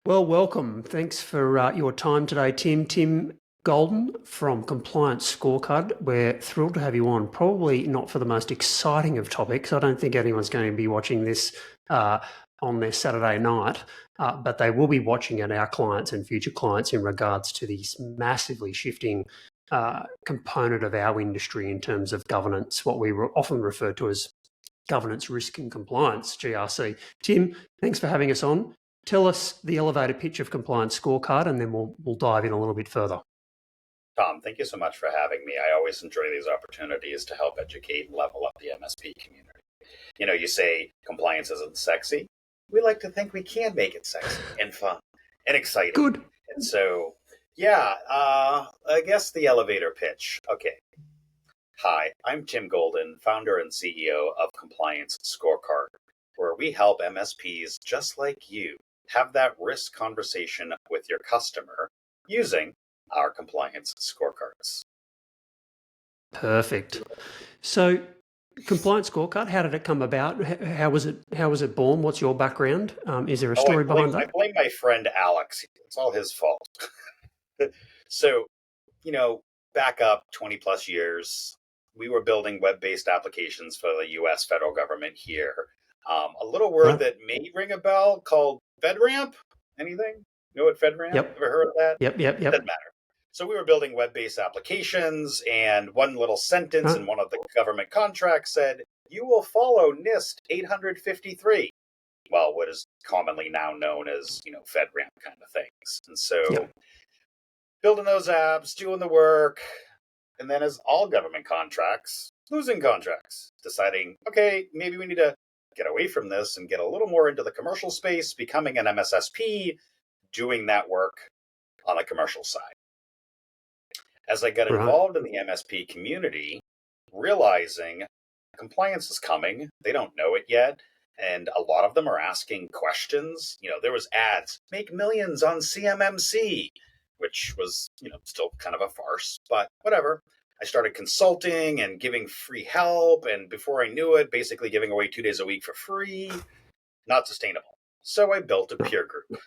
Well, welcome. Thanks for your time today, Tim. Tim Golden from Compliance Scorecard. We're thrilled to have you on. Probably not for the most exciting of topics. I don't think anyone's going to be watching this on their Saturday night, but they will be watching it, our clients and future clients, in regards to this massively shifting component of our industry in terms of governance, what we often refer to as governance, risk and compliance, GRC. Tim, thanks for having us on. Tell us the elevator pitch of Compliance Scorecard, and then we'll dive in a little bit further. Tom, thank you so much for having me. I always enjoy these opportunities to help educate and level up the MSP community. You say compliance isn't sexy. We like to think we can make it sexy and fun and exciting. Good. And so, I guess the elevator pitch. Okay. Hi, I'm Tim Golden, founder and CEO of Compliance Scorecard, where we help MSPs just like you have that risk conversation with your customer using our compliance scorecards. Perfect. So, Compliance Scorecard, how did it come about? How was it born? What's your background? Is there a story behind that? I blame my friend Alex. It's all his fault. So, back up 20 plus years, we were building web-based applications for the US federal government here. A little word that may ring a bell called FedRAMP. Anything? You know what FedRAMP? Yep. Ever heard of that? Yep. Doesn't matter. So we were building web-based applications, and one little sentence in one of the government contracts said, "You will follow NIST 853." Well, what is commonly now known as, FedRAMP kind of things. And so building those apps, doing the work, and then as all government contracts, losing contracts, deciding, okay, maybe we need to get away from this and get a little more into the commercial space, becoming an MSSP, doing that work on the commercial side. As I got involved in the MSP community, realizing compliance is coming, they don't know it yet, and a lot of them are asking questions. There was ads, make millions on CMMC, which was, still kind of a farce, but whatever. I started consulting and giving free help, and before I knew it, basically giving away 2 days a week for free. Not sustainable. So I built a peer group.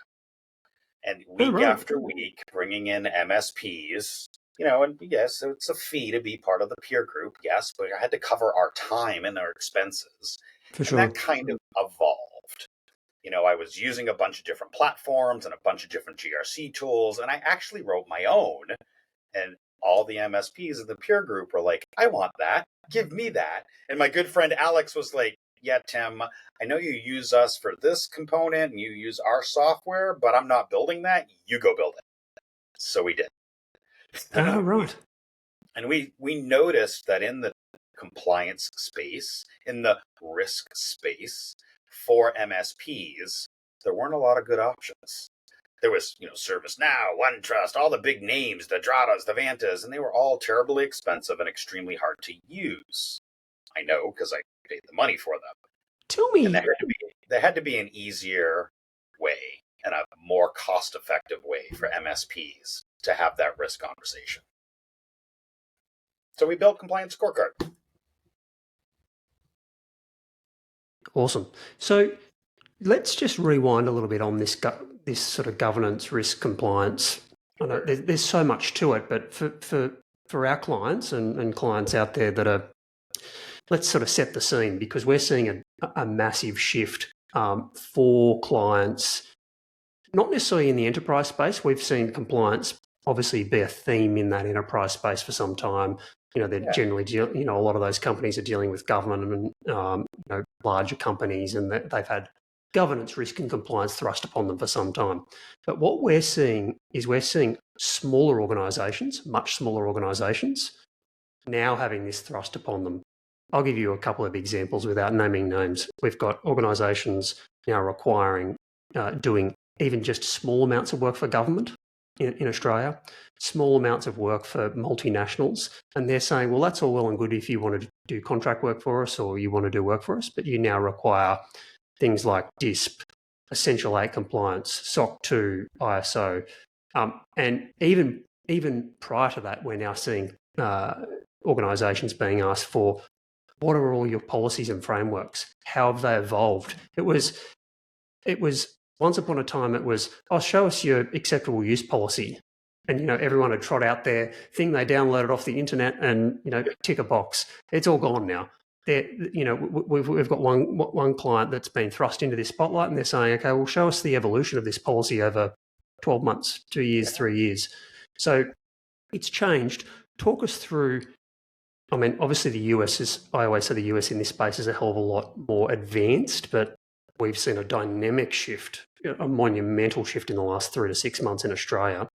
And week after week, bringing in MSPs, and yes, it's a fee to be part of the peer group, yes, but I had to cover our time and our expenses. For sure. And that kind of evolved. I was using a bunch of different platforms and a bunch of different GRC tools, and I actually wrote my own. And all the MSPs of the peer group were like, I want that. Give me that. And my good friend Alex was like, yeah, Tim, I know you use us for this component and you use our software, but I'm not building that. You go build it. So we did. Right. And we noticed that in the compliance space, in the risk space for MSPs, there weren't a lot of good options. There was, ServiceNow, OneTrust, all the big names, the Dradas, the Vantas, and they were all terribly expensive and extremely hard to use. I know because I paid the money for them. Tell me. And there had to be an easier way and a more cost-effective way for MSPs to have that risk conversation. So we built Compliance Scorecard. Awesome. So let's just rewind a little bit on this sort of governance, risk, compliance. I know there's so much to it, but for our clients and clients out there that are, let's sort of set the scene, because we're seeing a massive shift for clients, not necessarily in the enterprise space. We've seen compliance obviously be a theme in that enterprise space for some time. They're generally, a lot of those companies are dealing with government and, larger companies, and they've had governance, risk and compliance thrust upon them for some time. But what we're seeing smaller organisations, much smaller organisations, now having this thrust upon them. I'll give you a couple of examples without naming names. We've got organisations now requiring doing even just small amounts of work for government in Australia, small amounts of work for multinationals, and they're saying, well, that's all well and good if you want to do contract work for us or you want to do work for us, but you now require things like DISP, Essential 8 compliance, SOC 2, ISO, and even prior to that, we're now seeing organisations being asked for, what are all your policies and frameworks? How have they evolved? It was once upon a time it was, oh, show us your acceptable use policy. And, everyone would trot out their thing they downloaded off the internet and, tick a box. It's all gone now. We've got one client that's been thrust into this spotlight and they're saying, okay, well, show us the evolution of this policy over 12 months, 2 years, 3 years. So it's changed. Talk us through, I mean, obviously the US I always say the US in this space is a hell of a lot more advanced, but we've seen a dynamic shift, a monumental shift in the last 3 to 6 months in Australia.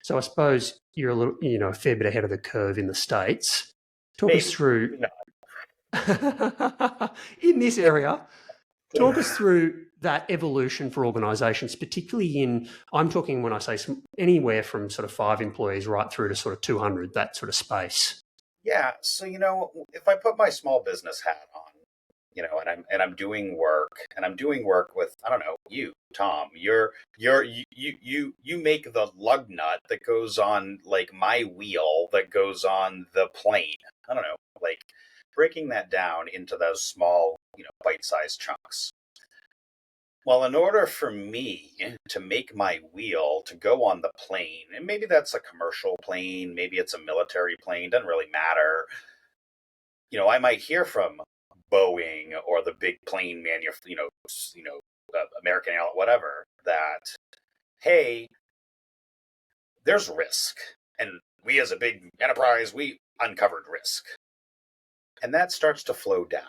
So I suppose you're a fair bit ahead of the curve in the States. Talk us through, in this area, talk us through that evolution for organisations, particularly I'm talking when I say anywhere from sort of 5 employees right through to sort of 200, that sort of space. Yeah. So, if I put my small business hat on, and I'm doing work with, I don't know, you, Tom, you make the lug nut that goes on like my wheel that goes on the plane. I don't know, like breaking that down into those small, bite-sized chunks. Well, in order for me to make my wheel to go on the plane, and maybe that's a commercial plane, maybe it's a military plane, doesn't really matter. I might hear from Boeing or the big plane American Airlines, whatever, that, hey, there's risk. And we as a big enterprise, we uncovered risk. And that starts to flow down,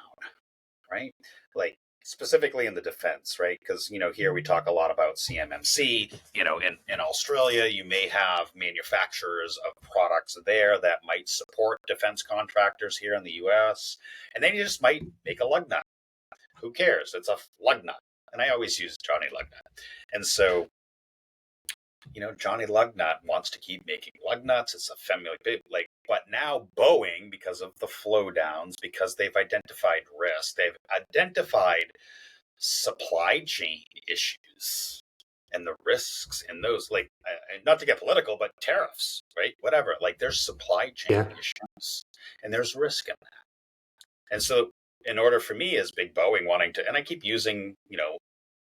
right? Like specifically in the defense, right? Because, here we talk a lot about CMMC, in Australia, you may have manufacturers of products there that might support defense contractors here in the US. And then you just might make a lug nut. Who cares? It's a lug nut. And I always use Johnny Lugnut. And so, Johnny Lugnut wants to keep making lug nuts. It's a family, but now Boeing, because of the flow downs, because they've identified risk, they've identified supply chain issues and the risks in those, not to get political, but tariffs, right? Whatever, there's supply chain issues and there's risk in that. And so in order for me as big Boeing wanting to, and I keep using,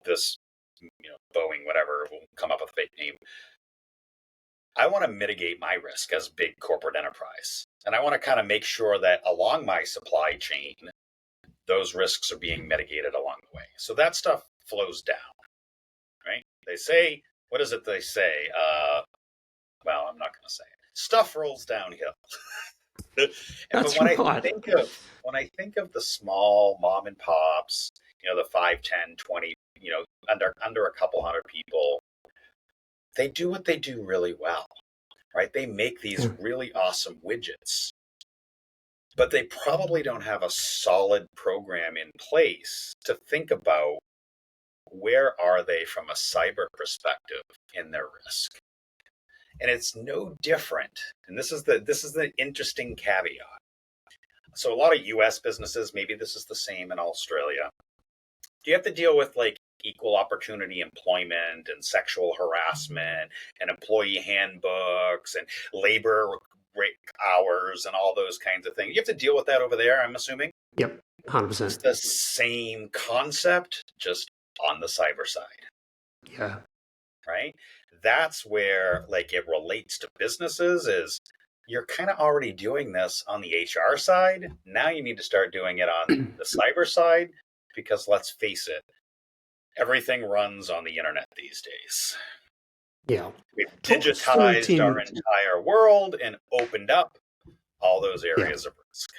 this, Boeing, whatever, will come up with a fake name. I want to mitigate my risk as big corporate enterprise. And I want to kind of make sure that along my supply chain, those risks are being mitigated along the way. So that stuff flows down, right? They say, what is it they say? Well, I'm not going to say it. Stuff rolls downhill. That's but right. When I think of the small mom and pops, the 5, 10, 20, under a couple hundred people, they do what they do really well, right? They make these really awesome widgets, but they probably don't have a solid program in place to think about where are they from a cyber perspective in their risk. And it's no different. And this is the interesting caveat. So a lot of US businesses, maybe this is the same in Australia. You have to deal with equal opportunity employment and sexual harassment and employee handbooks and labor hours and all those kinds of things. You have to deal with that over there, I'm assuming. Yep, 100%. It's the same concept, just on the cyber side. Yeah. Right? That's where it relates to businesses is you're kind of already doing this on the HR side. Now you need to start doing it on the cyber side because let's face it, everything runs on the internet these days. Yeah. We've digitized our entire world and opened up all those areas of risk.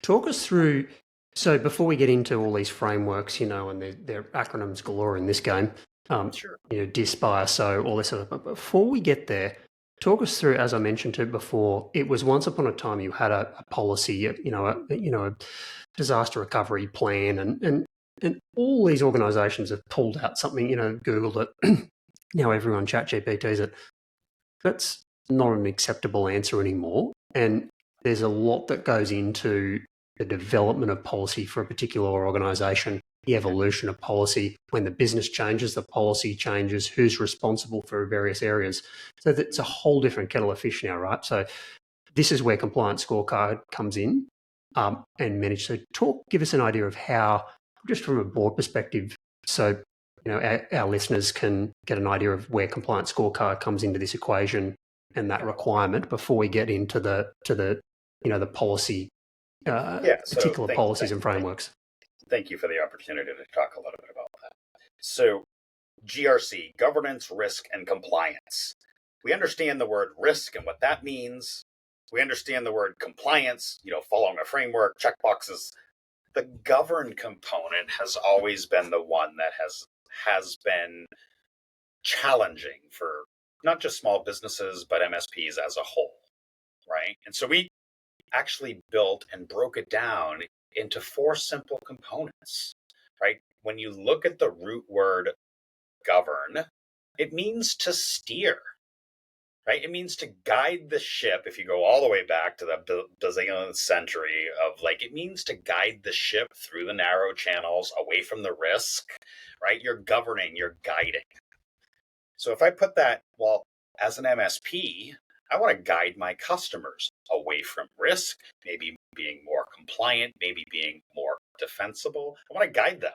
Talk us through, so before we get into all these frameworks, and their acronyms galore in this game, Sure. DISP, ISO, all this sort of, but before we get there, talk us through, as I mentioned to before, it was once upon a time you had a policy, a disaster recovery plan, and all these organisations have pulled out something, Googled it. Now everyone ChatGPTs it. That's not an acceptable answer anymore. And there's a lot that goes into the development of policy for a particular organisation, the evolution of policy. When the business changes, the policy changes, who's responsible for various areas. So that's a whole different kettle of fish now, right? So this is where Compliance Scorecard comes in and manage. So give us an idea of how, just from a board perspective, so our listeners can get an idea of where Compliance Scorecard comes into this equation and that requirement before we get into the policy, So particular policies and frameworks. Thank you for the opportunity to talk a little bit about that. So GRC, governance, risk, and compliance. We understand the word risk and what that means. We understand the word compliance, following a framework, checkboxes. The govern component has always been the one that has been challenging for not just small businesses, but MSPs as a whole, right? And so we actually built and broke it down into 4 simple components, right? When you look at the root word govern, it means to steer, right? It means to guide the ship. If you go all the way back to the bazillionth century of it means to guide the ship through the narrow channels away from the risk, right? You're governing, you're guiding. So if I put that, as an MSP, I want to guide my customers away from risk, maybe being more compliant, maybe being more defensible. I want to guide them.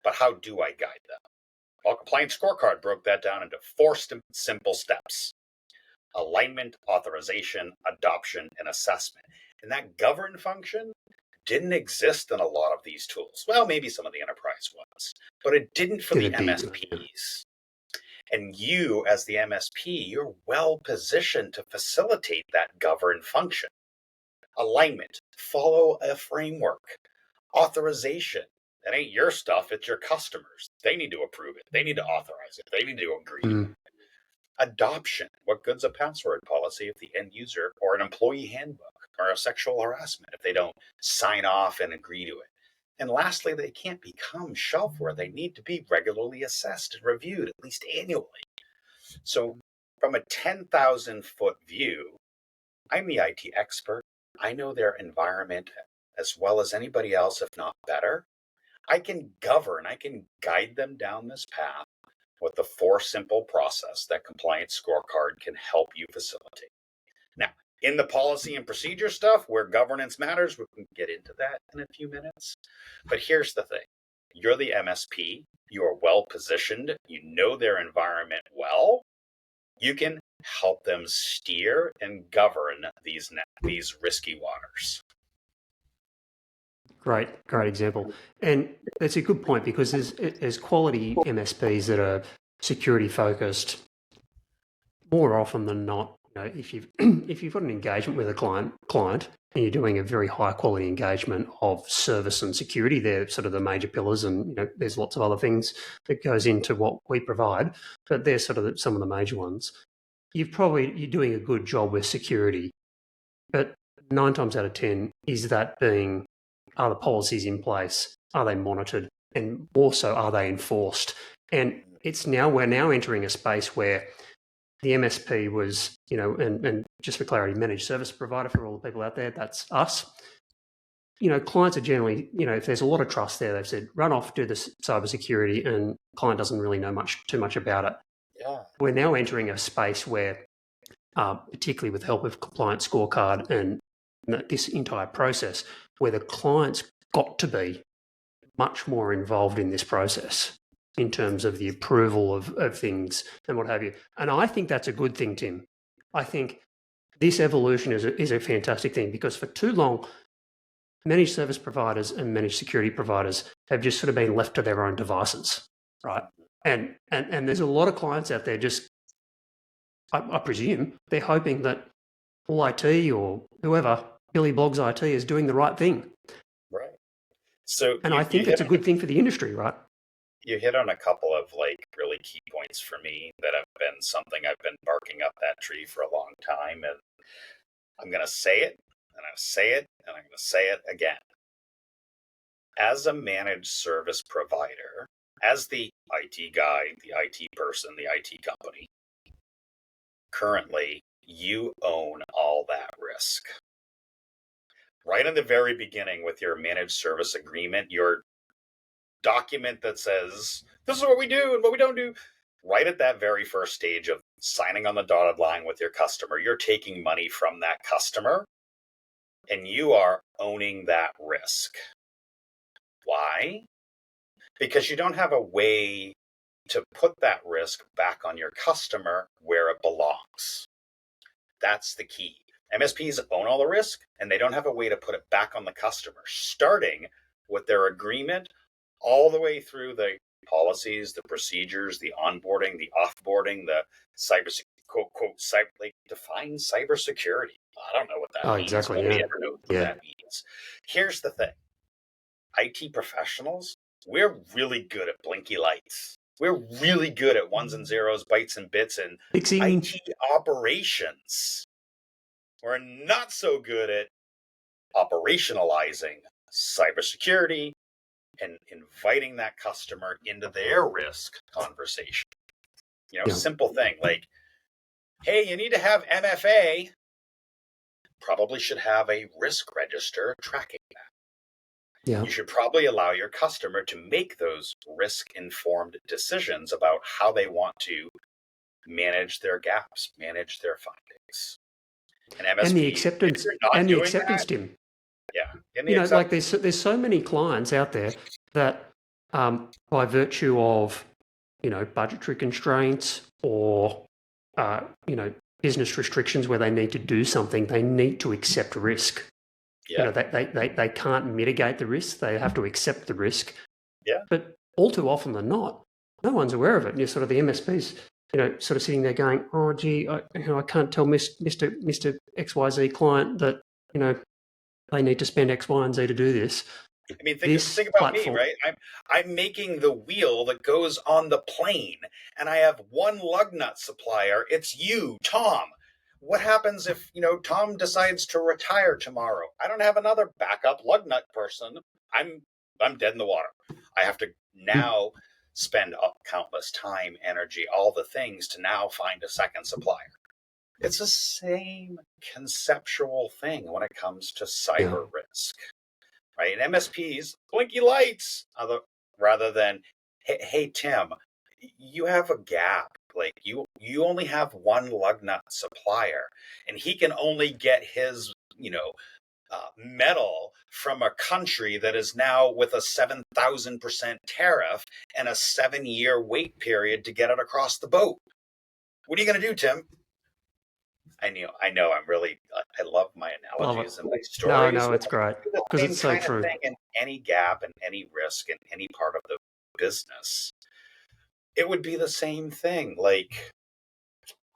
But how do I guide them? Well, Compliance Scorecard broke that down into 4 simple steps: alignment, authorization, adoption, and assessment. And that govern function didn't exist in a lot of these tools. Well, maybe some of the enterprise ones, but it didn't for the MSPs. And you, as the MSP, you're well positioned to facilitate that govern function. Alignment, follow a framework. Authorization, that ain't your stuff, it's your customers. They need to approve it. They need to authorize it. They need to agree. Adoption, what good's a password policy if the end user or an employee handbook or a sexual harassment if they don't sign off and agree to it? And lastly, they can't become shelfware. They need to be regularly assessed and reviewed, at least annually. So from a 10,000-foot view, I'm the IT expert. I know their environment as well as anybody else, if not better. I can govern, I can guide them down this path with the 4 simple process that Compliance Scorecard can help you facilitate. Now, in the policy and procedure stuff where governance matters, we can get into that in a few minutes. But here's the thing. You're the MSP. You are well positioned. You know their environment well. You can help them steer and govern these risky waters. Great example. And that's a good point, because there's quality MSPs that are security focused more often than not. If you've got an engagement with a client and you're doing a very high quality engagement of service and security, they're sort of the major pillars, and there's lots of other things that goes into what we provide, but they're sort of some of the major ones. You're doing a good job with security, but 9 times out of 10 are the policies in place? Are they monitored? And also, are they enforced? And we're now entering a space where the MSP was, and just for clarity, managed service provider for all the people out there, that's us. Clients are generally, if there's a lot of trust there, they've said, run off, do this cybersecurity, and client doesn't really know too much about it. Yeah. We're now entering a space where, particularly with the help of Compliance Scorecard and this entire process, where the client's got to be much more involved in this process in terms of the approval of things and what have you. And I think that's a good thing, Tim. I think this evolution is a fantastic thing, because for too long, managed service providers and managed security providers have just sort of been left to their own devices, right? And there's a lot of clients out there I presume, they're hoping that All I.T or whoever, Billy Bloggs IT, is doing the right thing. Right. So, and I think it's a good thing for the industry, right? You hit on a couple of really key points for me that have been something I've been barking up that tree for a long time, and I'm going to say it, and I'm going to say it, and I'm going to say it again. As a managed service provider, as the IT guy, the IT person, the IT company, currently you own all that risk. Right in the very beginning with your managed service agreement, your document that says, this is what we do and what we don't do. Right at that very first stage of signing on the dotted line with your customer, you're taking money from that customer and you are owning that risk. Why? Because you don't have a way to put that risk back on your customer where it belongs. That's the key. MSPs own all the risk, and they don't have a way to put it back on the customer, starting with their agreement all the way through the policies, the procedures, the onboarding, the offboarding, the cybersecurity, quote, like define cybersecurity. I don't know what that means. Exactly. Nobody ever knows what that means. Here's the thing. IT professionals, we're really good at blinky lights. We're really good at ones and zeros, bytes and bits, and IT operations. We're not so good at operationalizing cybersecurity and inviting that customer into their risk conversation. Simple thing like, hey, you need to have MFA. Probably should have a risk register tracking that. Yeah. You should probably allow your customer to make those risk-informed decisions about how they want to manage their gaps, manage their findings. And the acceptance, Tim. Yeah. Like there's so many clients out there that by virtue of, budgetary constraints or, business restrictions where they need to do something, they need to accept risk. Yeah. They can't mitigate the risk. They have to accept the risk. Yeah. But all too often than not, no one's aware of it. And you're sort of the MSPs, sort of sitting there going, oh, gee, I can't tell Mr. XYZ client that, they need to spend X, Y, and Z to do this. I mean, think about me, right? I'm making the wheel that goes on the plane, and I have one lug nut supplier. It's you, Tom. What happens if, Tom decides to retire tomorrow? I don't have another backup lug nut person. I'm dead in the water. I have to now spend countless time, energy, all the things to now find a second supplier. It's the same conceptual thing when it comes to cyber risk, right? And MSPs, blinky lights, rather than, hey, Tim, you have a gap. Like you only have one lug nut supplier, and he can only get his, metal from a country that is now with a 7,000% tariff and a 7-year wait period to get it across the boat. What are you going to do, Tim? I know. I love my analogies and my stories. No, it's great because it's so true. In any gap and any risk in any part of the business, it would be the same thing. Like,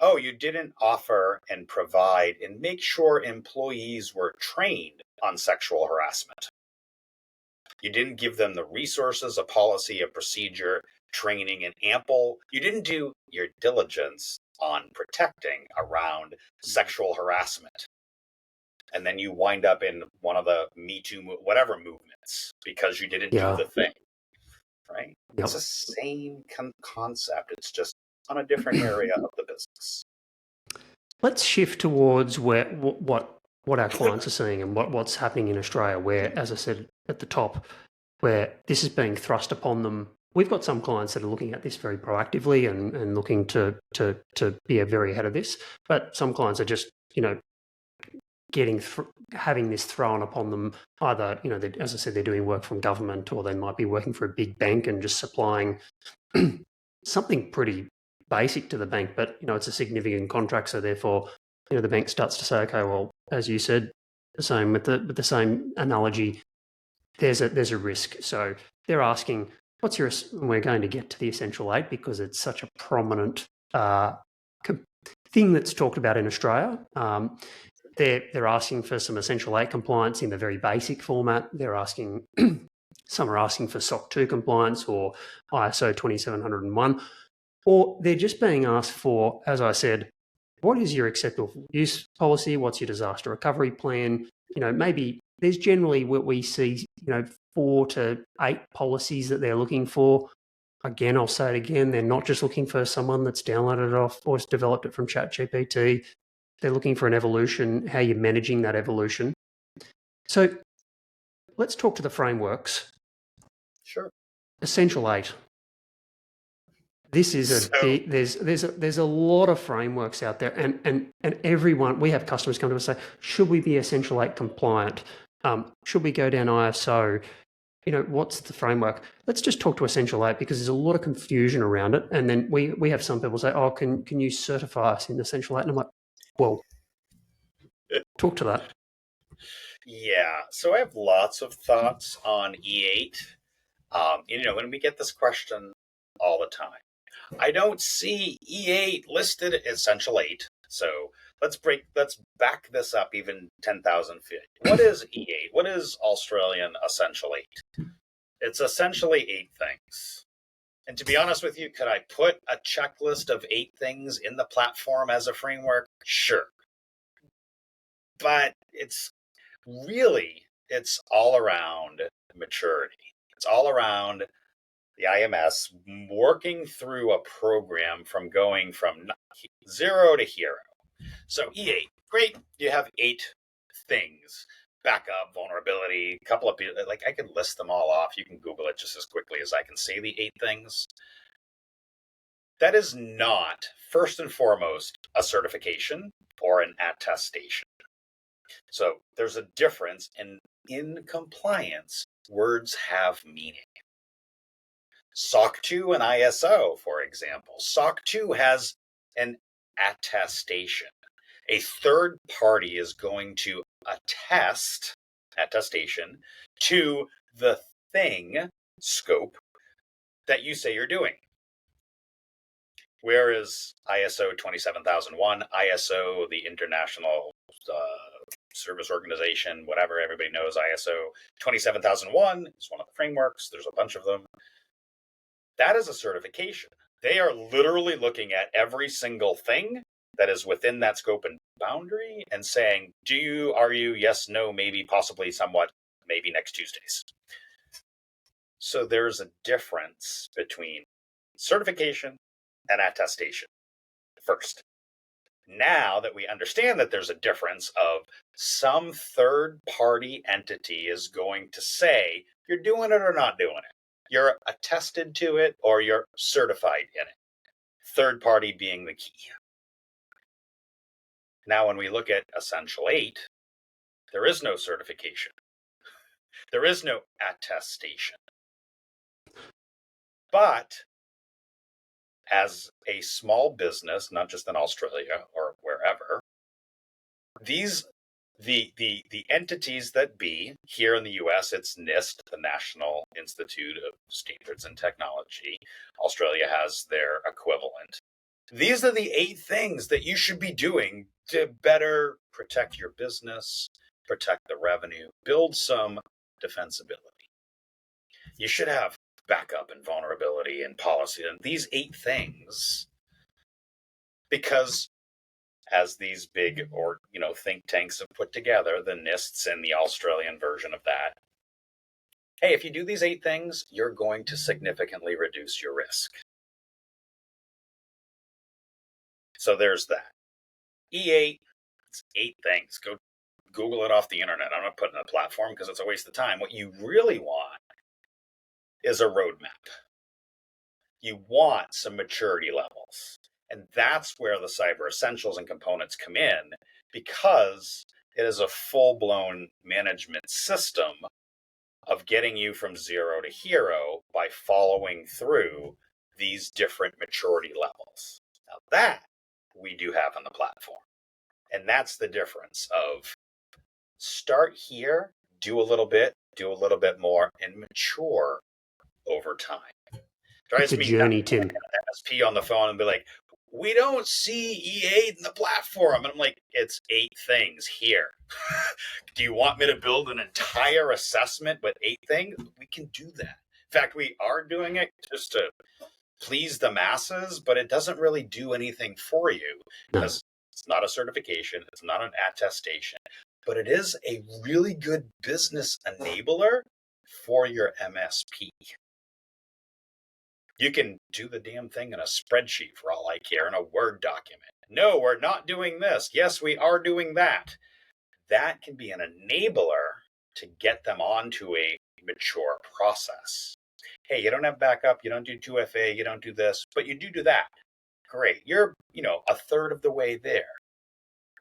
oh, you didn't offer and provide and make sure employees were trained on sexual harassment. You didn't give them the resources, a policy, a procedure, training, and you didn't do your diligence on protecting around sexual harassment. And then you wind up in one of the Me Too, whatever movements because you didn't do the thing, right? Yep. It's the same concept. It's just on a different area of the business. Let's shift towards what our clients are seeing and what's happening in Australia, where, as I said at the top, where this is being thrust upon them. We've got some clients that are looking at this very proactively and looking to be very ahead of this, but some clients are just, having this thrown upon them. Either, as I said, they're doing work from government, or they might be working for a big bank and just supplying something pretty basic to the bank, but it's a significant contract, so therefore, the bank starts to say, okay, well, as you said, the same with the same analogy, there's a risk. So they're asking, what's your? We're going to get to the Essential 8 because it's such a prominent thing that's talked about in Australia. They're asking for some Essential 8 compliance in the very basic format. They're asking, some are asking for SOC 2 compliance or ISO 27001, or they're just being asked for, as I said, what is your acceptable use policy? What's your disaster recovery plan? Maybe there's generally what we see, 4 to 8 policies that they're looking for. Again, I'll say it again, they're not just looking for someone that's downloaded it off or has developed it from ChatGPT. They're looking for an evolution, how you're managing that evolution. So let's talk to the frameworks. Sure. Essential 8. This is there's a lot of frameworks out there, and everyone, we have customers come to us and say, should we be Essential 8 compliant? Should we go down ISO? what's the framework? Let's just talk to Essential 8 because there's a lot of confusion around it. And then we have some people say, oh, can you certify us in Essential 8? And I'm like, well, talk to that. Yeah, so I have lots of thoughts on E8. When we get this question all the time, I don't see E8 listed Essential 8. So let's back this up even 10,000 feet. What is E8? What is Australian Essential 8? It's essentially 8 things. And to be honest with you, could I put a checklist of 8 things in the platform as a framework? Sure. But it's all around maturity. It's all around the IMS working through a program from going from 0 to hero. So E8, great. You have 8 things: backup, vulnerability, a couple of people. Like, I can list them all off. You can Google it just as quickly as I can say the 8 things. That is not, first and foremost, a certification or an attestation. So there's a difference, and in compliance, words have meaning. SOC 2 and ISO, for example. SOC 2 has an attestation. A third party is going to attestation to the thing scope that you say you're doing. Whereas ISO 27001, ISO, the International Service Organization, whatever, everybody knows ISO 27001 is one of the frameworks. There's a bunch of them. That is a certification. They are literally looking at every single thing that is within that scope and boundary and saying, are you, yes, no, maybe, possibly, somewhat, maybe next Tuesdays. So there's a difference between certification and attestation. First, now that we understand that there's a difference of some third party entity is going to say, you're doing it or not doing it. You're attested to it or you're certified in it. Third party being the key. Now, when we look at Essential 8, there is no certification. There is no attestation. But as a small business, not just in Australia or wherever, the entities that be here in the US, it's NIST, the National Institute of Standards and Technology. Australia has their equivalent. These are the 8 things that you should be doing to better protect your business, protect the revenue, build some defensibility. You should have backup and vulnerability and policy and these 8 things, because as these big think tanks have put together, the NISTs and the Australian version of that, hey, if you do these 8 things, you're going to significantly reduce your risk. So there's that. E8, it's 8 things. Go Google it off the internet. I'm not putting it on a platform because it's a waste of time. What you really want is a roadmap. You want some maturity levels. And that's where the cyber essentials and components come in, because it is a full-blown management system of getting you from 0 to hero by following through these different maturity levels. Now that we do have on the platform. And that's the difference of start here, do a little bit more, and mature over time. It's a journey, Tim. MSP on the phone and be like, we don't see E8 in the platform. And I'm like, it's 8 things here. Do you want me to build an entire assessment with 8 things? We can do that. In fact, we are doing it just to please the masses, but it doesn't really do anything for you because it's not a certification. It's not an attestation, but it is a really good business enabler for your MSP. You can do the damn thing in a spreadsheet for all I care, in a Word document. No, we're not doing this. Yes, we are doing that. That can be an enabler to get them onto a mature process. Hey, you don't have backup, you don't do 2FA, you don't do this, but you do that. Great. You're, a third of the way there.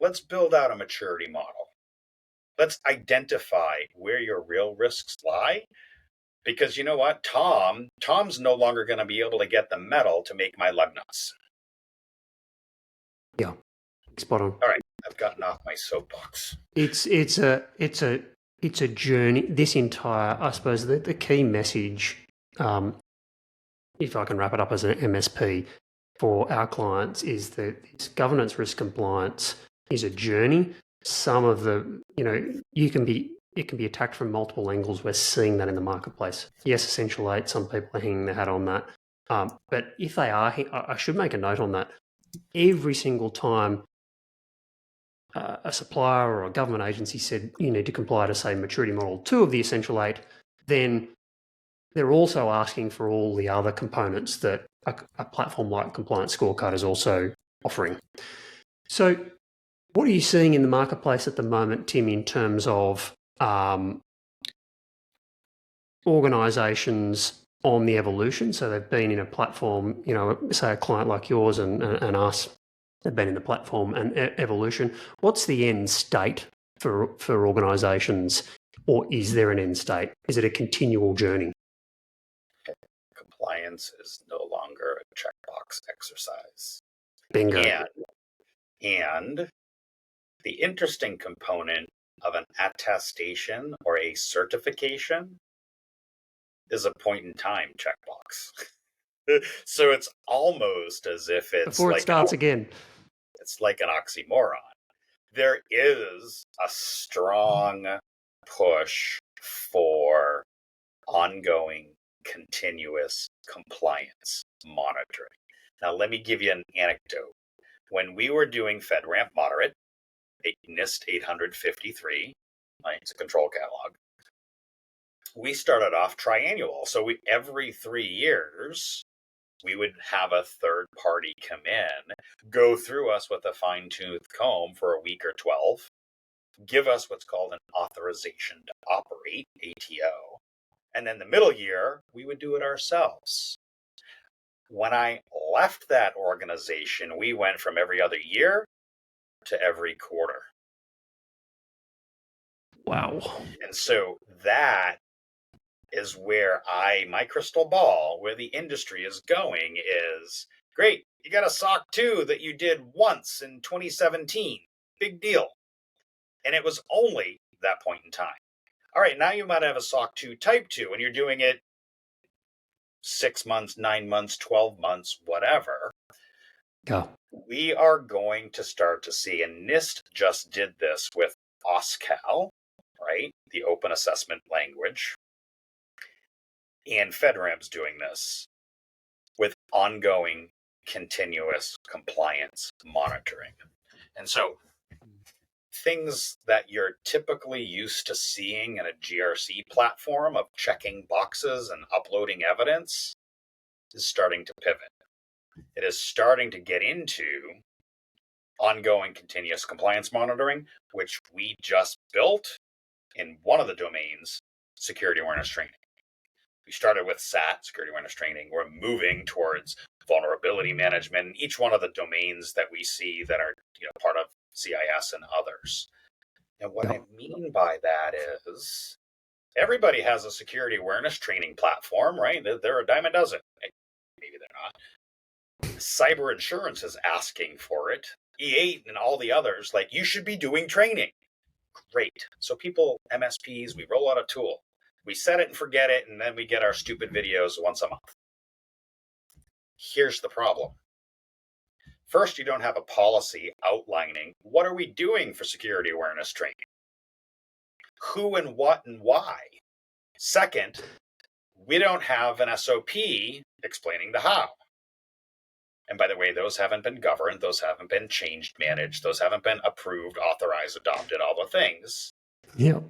Let's build out a maturity model. Let's identify where your real risks lie Because you know what? Tom's no longer going to be able to get the metal to make my lug nuts. Yeah, spot on. All right, I've gotten off my soapbox. It's a journey. This entire, I suppose, the key message, if I can wrap it up as an MSP for our clients, is that this governance risk compliance is a journey. Some of the, it can be attacked from multiple angles. We're seeing that in the marketplace. Yes, Essential 8, some people are hanging their hat on that. But if they are, I should make a note on that. Every single time a supplier or a government agency said you need to comply to, say, maturity model 2 of the Essential 8, then they're also asking for all the other components that a platform like Compliance Scorecard is also offering. So what are you seeing in the marketplace at the moment, Tim, in terms of organisations on the evolution? So they've been in a platform, say a client like yours and us, they've been in the platform and evolution. What's the end state for organisations, or is there an end state? Is it a continual journey? Compliance is no longer a checkbox exercise. Bingo. And the interesting component of an attestation or a certification is a point in time checkbox. So it's almost as if it's before it starts again. It's like an oxymoron. There is a strong push for ongoing, continuous compliance monitoring. Now, let me give you an anecdote. When we were doing FedRAMP Moderate, NIST 853, it's a control catalog, we started off triannual. So every 3 years, we would have a third party come in, go through us with a fine-tooth comb for a week or 12, give us what's called an authorization to operate, ATO, and then the middle year, we would do it ourselves. When I left that organization, we went from every other year to every quarter. Wow. And so that is where my crystal ball, where the industry is going, is great. You got a SOC 2 that you did once in 2017. Big deal. And it was only that point in time. All right, now you might have a SOC 2 Type 2, and you're doing it 6 months, 9 months, 12 months, whatever. Yeah. We are going to start to see, and NIST just did this with OSCAL, right? The open assessment language. And FedRAMP's doing this with ongoing, continuous compliance monitoring. And so things that you're typically used to seeing in a GRC platform of checking boxes and uploading evidence is starting to pivot. It is starting to get into ongoing continuous compliance monitoring, which we just built in one of the domains, security awareness training. We started with SAT, security awareness training. We're moving towards vulnerability management, and each one of the domains that we see that are part of CIS and others. And what I mean by that is everybody has a security awareness training platform, right? They're a dime a dozen. Maybe they're not. Cyber insurance is asking for it. E8 and all the others, you should be doing training. Great. So people, MSPs, we roll out a tool. We set it and forget it, and then we get our stupid videos once a month. Here's the problem. First, you don't have a policy outlining what are we doing for security awareness training? Who and what and why? Second, we don't have an SOP explaining the how. And by the way, those haven't been governed, those haven't been changed, managed, those haven't been approved, authorized, adopted, all the things. Yeah.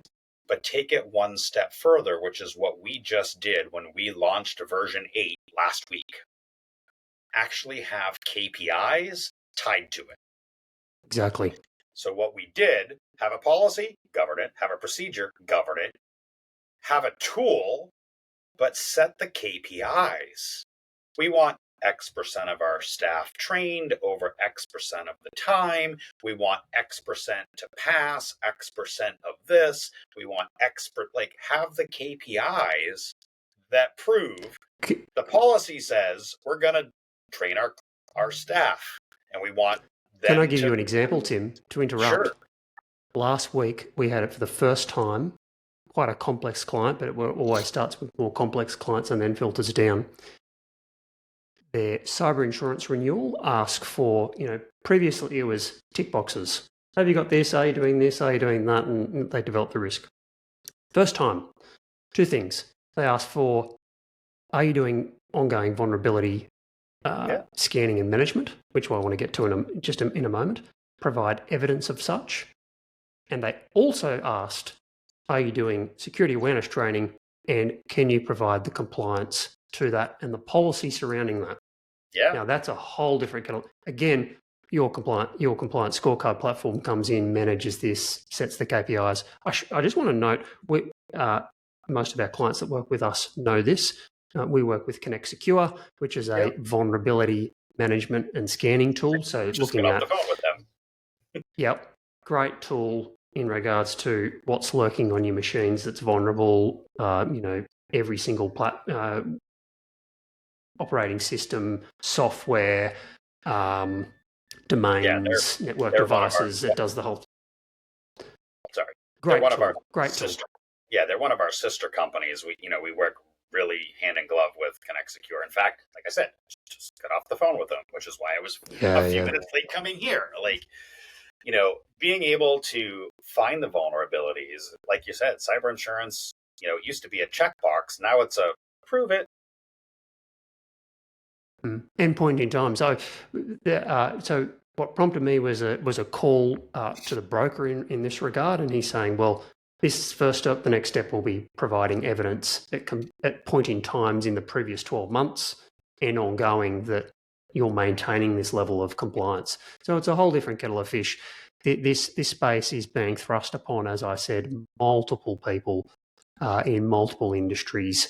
But take it one step further, which is what we just did when we launched version 8 last week. Actually have KPIs tied to it. Exactly. So what we did, have a policy, govern it, have a procedure, govern it, have a tool, but set the KPIs. We want X% of our staff trained over X% of the time. We want X% to pass, X% of this. We want have the KPIs that prove the policy says we're going to train our staff, and we want them Can I give you an example, Tim, to interrupt? Sure. Last week, we had it for the first time, quite a complex client, but it always starts with more complex clients and then filters down. Their cyber insurance renewal asked for, previously it was tick boxes. Have you got this? Are you doing this? Are you doing that? And they develop the risk. First time, two things. They asked for, are you doing ongoing vulnerability scanning and management, which I want to get to in a moment, provide evidence of such. And they also asked, are you doing security awareness training, and can you provide the compliance to that and the policy surrounding that? Yeah. Now that's a whole different kind of, again, your compliance scorecard platform comes in, manages this, sets the KPIs. I just want to note, most of our clients that work with us know this. We work with Connect Secure, which is a vulnerability management and scanning tool. So just looking at the phone with them. Yep, great tool in regards to what's lurking on your machines that's vulnerable. Every single operating system, software, domains, network devices. It does the whole. Sorry, great one tool. Of our great sister, tool. Yeah, they're one of our sister companies. We work really hand in glove with Connect Secure. In fact, like I said, just got off the phone with them, which is why I was a few minutes late coming here. Being able to find the vulnerabilities, like you said, cyber insurance, it used to be a checkbox. Now it's a prove it. Endpoint in time. So what prompted me was a call to the broker in this regard, and he's saying, well, this first step, the next step will be providing evidence at point in times in the previous 12 months and ongoing that you're maintaining this level of compliance. So it's a whole different kettle of fish. This space is being thrust upon, as I said, multiple people in multiple industries.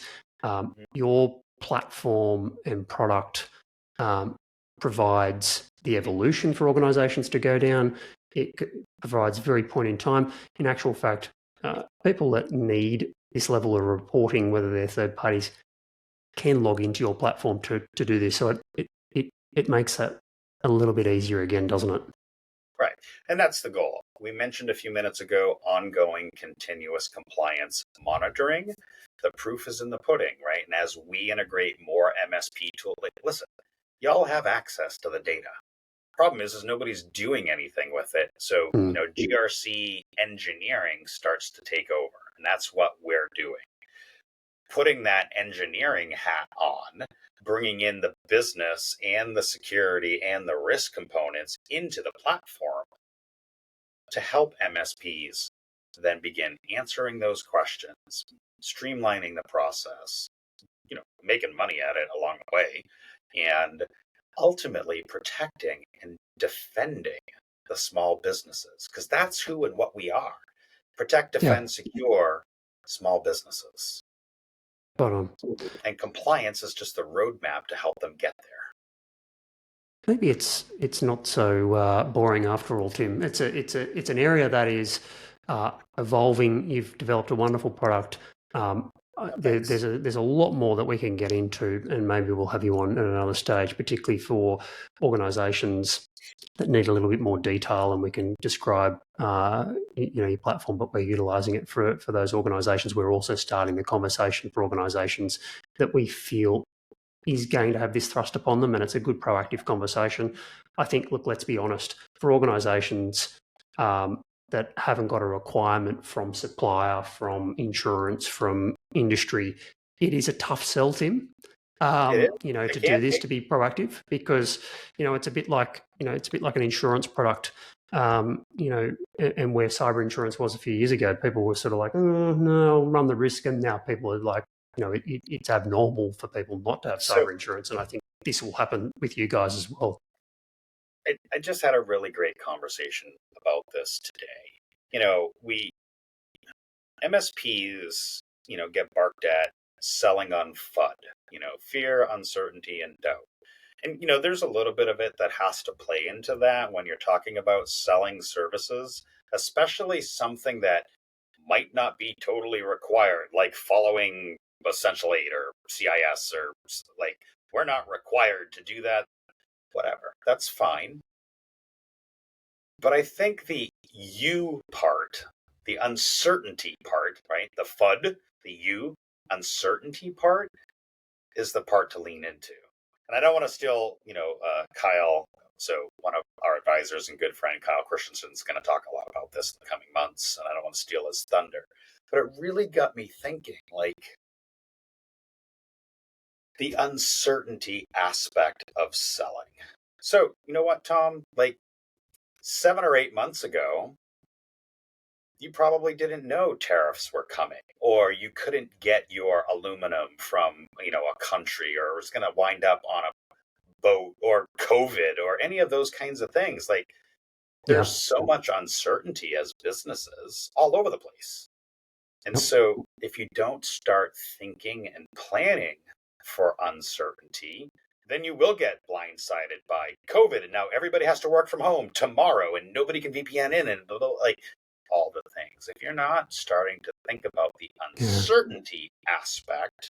Your platform and product provides the evolution for organisations to go down. It provides very point in time. In actual fact, people that need this level of reporting, whether they're third parties, can log into your platform to do this. So it makes that a little bit easier again, doesn't it? Right. And that's the goal. We mentioned a few minutes ago, ongoing continuous compliance monitoring. The proof is in the pudding, right? And as we integrate more MSP tools, listen, y'all have access to the data. Problem is nobody's doing anything with it. So, GRC engineering starts to take over. And that's what we're doing. Putting that engineering hat on, bringing in the business and the security and the risk components into the platform to help MSPs then begin answering those questions, streamlining the process, making money at it along the way, and ultimately protecting and defending the small businesses, because that's who and what we are. Protect, defend, secure small businesses. Spot on. And compliance is just the roadmap to help them get there. Maybe it's not so boring after all, Tim. It's an area that is evolving. You've developed a wonderful product. There's a lot more that we can get into, and maybe we'll have you on at another stage, particularly for organisations that need a little bit more detail, and we can describe your platform, but we're utilising it for those organisations. We're also starting the conversation for organisations that we feel is going to have this thrust upon them, and it's a good proactive conversation. I think, look, let's be honest, for organisations that haven't got a requirement from supplier, from insurance, from industry, it is a tough sell, Tim. To do this, to be proactive, because it's a bit like an insurance product. And where cyber insurance was a few years ago, people were sort of like, oh no, I'll run the risk, and now people are like, it's abnormal for people not to have cyber insurance, and I think this will happen with you guys as well. I just had a really great conversation about this today. MSPs, get barked at selling on FUD, fear, uncertainty, and doubt. And, there's a little bit of it that has to play into that when you're talking about selling services, especially something that might not be totally required, like following Essential 8 or CIS, or like, we're not required to do that. Whatever, that's fine. But I think the U part, the uncertainty part, right? The FUD, the U, uncertainty part, is the part to lean into. And I don't want to steal, Kyle. So one of our advisors and good friend, Kyle Christensen, is going to talk a lot about this in the coming months, and I don't want to steal his thunder. But it really got me thinking, like, the uncertainty aspect of selling. So, you know what, Tom? Like, 7 or 8 months ago, you probably didn't know tariffs were coming, or you couldn't get your aluminum from, a country, or it was going to wind up on a boat, or COVID, or any of those kinds of things. Like, there's so much uncertainty as businesses all over the place. And so if you don't start thinking and planning for uncertainty, then you will get blindsided by COVID. And now everybody has to work from home tomorrow, and nobody can VPN in, and like all the things. If you're not starting to think about the uncertainty aspect,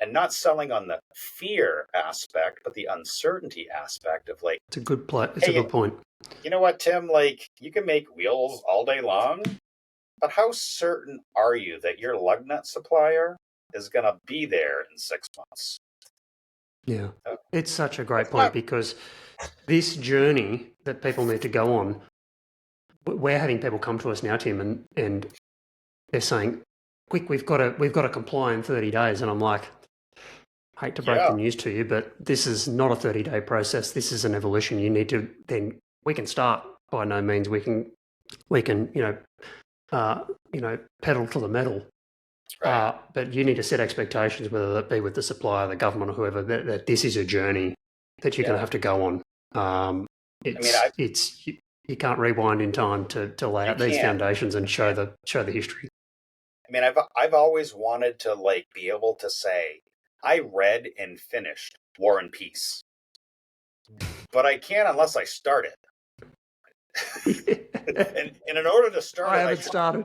and not selling on the fear aspect, but the uncertainty aspect of, like, it's a good It's a good point. You know what, Tim? Like, you can make wheels all day long, but how certain are you that your lug nut supplier is going to be there in 6 months? Yeah, it's such a great point, because this journey that people need to go on, we're having people come to us now, Tim, and they're saying, quick, we've got to comply in 30 days. And I'm like, hate to break the news to you, but this is not a 30-day process. This is an evolution. You need to, then we can start. By no means we can pedal to the metal. Right. But you need to set expectations, whether that be with the supplier, the government, or whoever, that this is a journey that you're going to have to go on. You can't rewind in time to lay out these foundations and show the history. I mean, I've always wanted to, like, be able to say, I read and finished War and Peace, but I can't unless I start it. and in order to start I haven't started.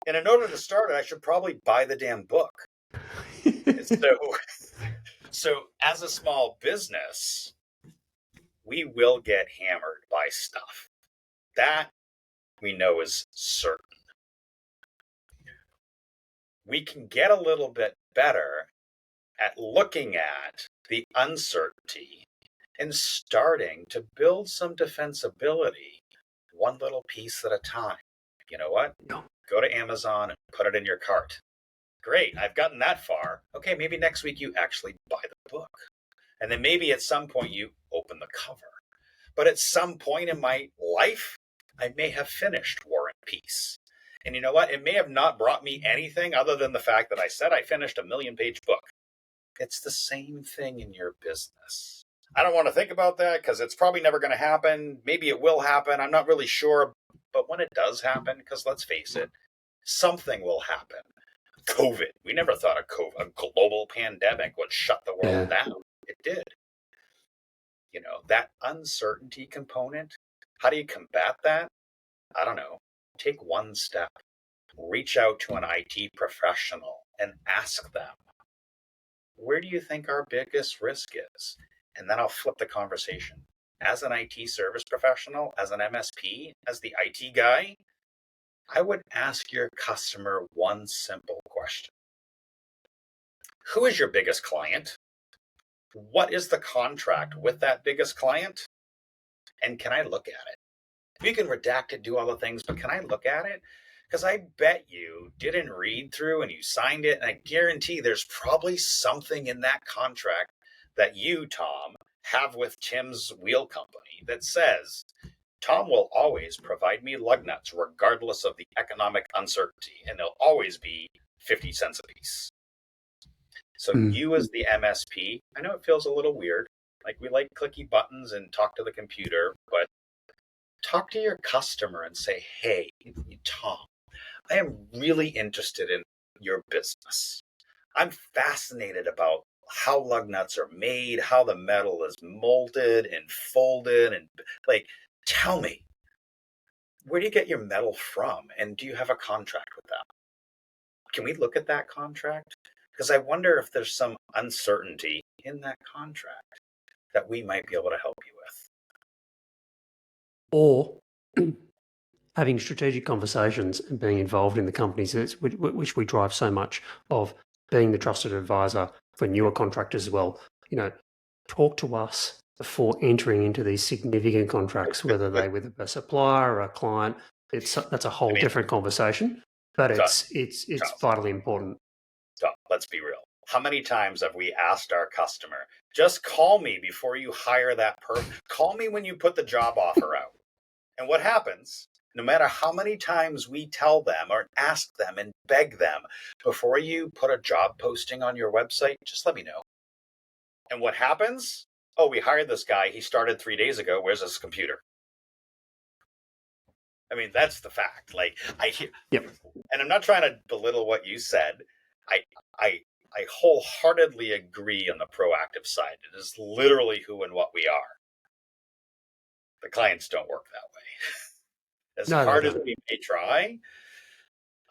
And in order to start it, I should probably buy the damn book. So as a small business, we will get hammered by stuff. That we know is certain. We can get a little bit better at looking at the uncertainty and starting to build some defensibility, one little piece at a time. You know what? Go to Amazon and put it in your cart. Great, I've gotten that far. Okay, maybe next week you actually buy the book. And then maybe at some point you open the cover. But at some point in my life, I may have finished War and Peace. And you know what? It may have not brought me anything other than the fact that I said I finished a 1,000,000-page book. It's the same thing in your business. I don't want to think about that because it's probably never going to happen. Maybe it will happen. I'm not really sure. But when it does happen, because let's face it, something will happen. COVID. We never thought a global pandemic would shut the world down. It did. That uncertainty component, how do you combat that? I don't know. Take one step. Reach out to an IT professional and ask them, where do you think our biggest risk is? And then I'll flip the conversation. As an IT service professional, as an MSP, as the IT guy, I would ask your customer one simple question. Who is your biggest client? What is the contract with that biggest client? And can I look at it? You can redact it, do all the things, but can I look at it? Because I bet you didn't read through and you signed it, and I guarantee there's probably something in that contract that you, Tom, have with Tim's wheel company that says, Tom will always provide me lug nuts regardless of the economic uncertainty, and they'll always be 50 cents a piece. So you as the MSP, I know it feels a little weird. Like, we like clicky buttons and talk to the computer, but talk to your customer and say, hey, Tom, I am really interested in your business. I'm fascinated about how lug nuts are made, how the metal is molded and folded, and like, tell me, where do you get your metal from? And do you have a contract with them? Can we look at that contract? Because I wonder if there's some uncertainty in that contract that we might be able to help you with. Or having strategic conversations and being involved in the companies, which we drive so much of, being the trusted advisor for newer contractors as well. Talk to us before entering into these significant contracts, whether they with a supplier or a client. That's a whole different conversation, but it's vitally important. Let's be real. How many times have we asked our customer, just call me before you hire that person? Call me when you put the job offer out. And what happens, no matter how many times we tell them or ask them and beg them, before you put a job posting on your website, just let me know. And what happens? Oh, we hired this guy. He started 3 days ago. Where's his computer? I mean, that's the fact. Like, I hear, and I'm not trying to belittle what you said. I wholeheartedly agree on the proactive side. It is literally who and what we are. The clients don't work that way. As hard as we may try,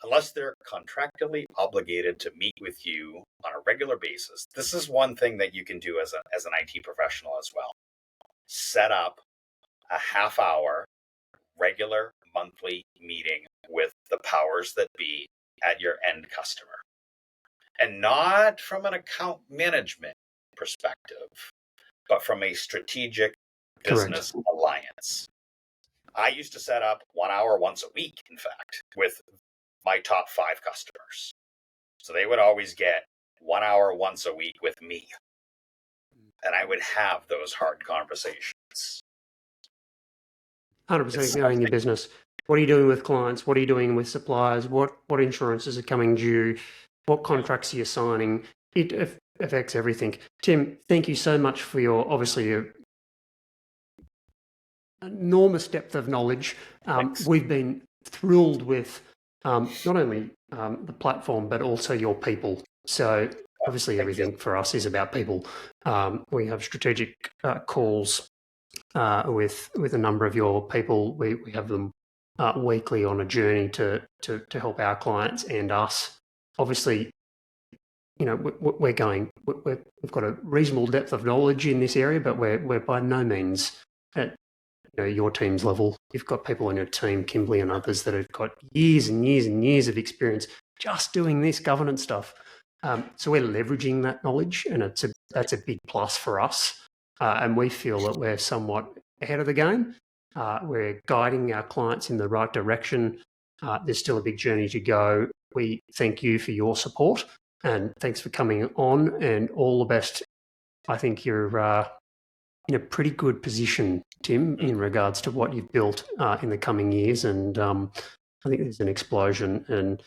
unless they're contractually obligated to meet with you on a regular basis. This is one thing that you can do as an IT professional as well. Set up a half-hour regular monthly meeting with the powers that be at your end customer. And not from an account management perspective, but from a strategic business alliance. I used to set up 1 hour once a week, in fact, with my top 5 customers. So they would always get 1 hour once a week with me. And I would have those hard conversations. 100% growing your business. What are you doing with clients? What are you doing with suppliers? What insurances are coming due? What contracts are you signing? It affects everything. Tim, thank you so much for your enormous depth of knowledge. We've been thrilled with not only the platform, but also your people. So obviously everything for us is about people. We have strategic calls with a number of your people. We have them weekly on a journey to help our clients and us. Obviously, we've got a reasonable depth of knowledge in this area, but we're by no means at your team's level. You've got people on your team, Kimberly and others, that have got years and years and years of experience just doing this governance stuff. So we're leveraging that knowledge, and that's a big plus for us. And we feel that we're somewhat ahead of the game. We're guiding our clients in the right direction. There's still a big journey to go. We thank you for your support, and thanks for coming on, and all the best. I think you're in a pretty good position, Tim, in regards to what you've built in the coming years. And I think there's an explosion, and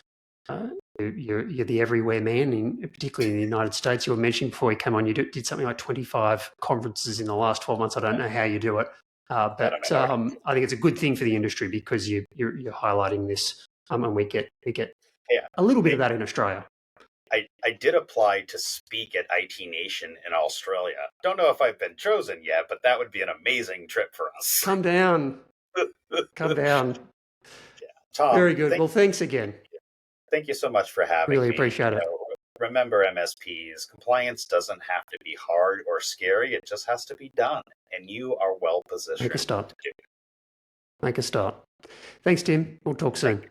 you're the everywhere man, particularly in the United States. You were mentioning before you came on, you did something like 25 conferences in the last 12 months. I don't know how you do it, but I think it's a good thing for the industry because you're highlighting this, and we get a little bit of that in Australia. I did apply to speak at IT Nation in Australia. Don't know if I've been chosen yet, but that would be an amazing trip for us. Come down. Come down. Yeah. Tom, very good. Well, thanks again. Thank you so much for having me. Really appreciate it. Remember, MSPs, compliance doesn't have to be hard or scary. It just has to be done. And you are well positioned. Make a start. Thanks, Tim. We'll talk soon.